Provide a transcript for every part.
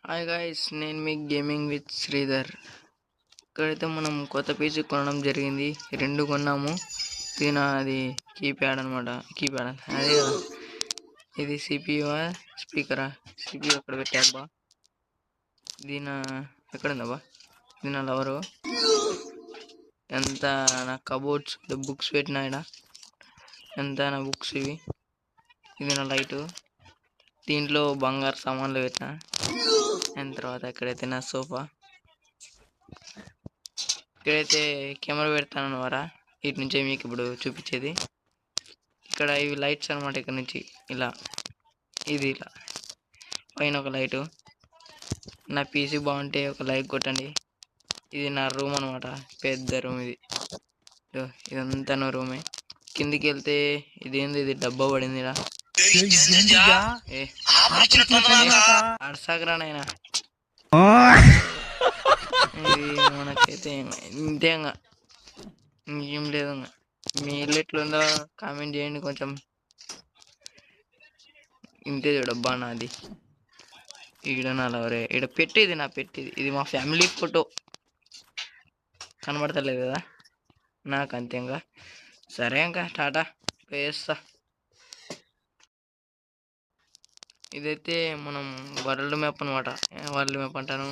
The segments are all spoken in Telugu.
హాయ్ గైస్, నేను మీ గేమింగ్ విత్ శ్రీధర్. ఇక్కడైతే మనం కొత్త పీసీ కొనడం జరిగింది. రెండు కొన్నాము. ఇది అది కీప్యాడ్ అనమాట. కీప్యాడ్ అదే కదా, ఇది సిపియు స్పీకరా? సిపియు అక్కడ పెట్టాబా. దీని ఎక్కడ ఉందబ్బా? ఇది నా లవరు. ఎంత నా కబోర్డ్స్ బుక్స్ పెట్టినా ఇక్కడ. ఎంత నా బుక్స్ ఇవి. ఇది నా లైటు. దీంట్లో బంగారు సామాన్లు పెట్టిన. అండ్ తర్వాత ఇక్కడైతే నా సోఫా. ఇక్కడైతే కెమెరా పెడతాను అన్నమాట. ఇటు నుంచే మీకు ఇప్పుడు చూపించేది. ఇక్కడ ఇవి లైట్స్ అనమాట. ఇక్కడ నుంచి ఇలా, ఇది ఇలా పైన ఒక లైటు. నా పీసీ బాగుంటే ఒక లైక్ కొట్టండి. ఇది నా రూమ్ అనమాట. పెద్ద రూమ్ ఇది. ఇదంతా నా రూమే. కిందికి వెళ్తే ఇదేంది, ఇది డబ్బా పడింది ఇలా. అడసాగరానైనా ఇది మనకైతే ఇంతే. ఇంకేం లేదు. మీ ఇల్లు ఎట్లుందో కామెంట్ చేయండి కొంచెం. ఇంతే చూడబ్బా నాది. ఈడ నా లవరే. ఈడ పెట్టేది నా పెట్టేది. ఇది మా ఫ్యామిలీ ఫోటో. కనబడతలేదు కదా నాకు. అంతే ఇంకా. సరే ఇంకా టాటా వేస్తా. ఇదైతే మనం వరల్డ్ మ్యాప్ అనమాట. వరల్డ్ మ్యాప్ అంటాను.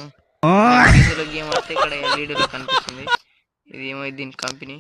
గేమ్ వస్తే ఇక్కడ ఎల్ఈడీలో కనిపిస్తుంది. ఇది ఏమో దీని కంపెనీ.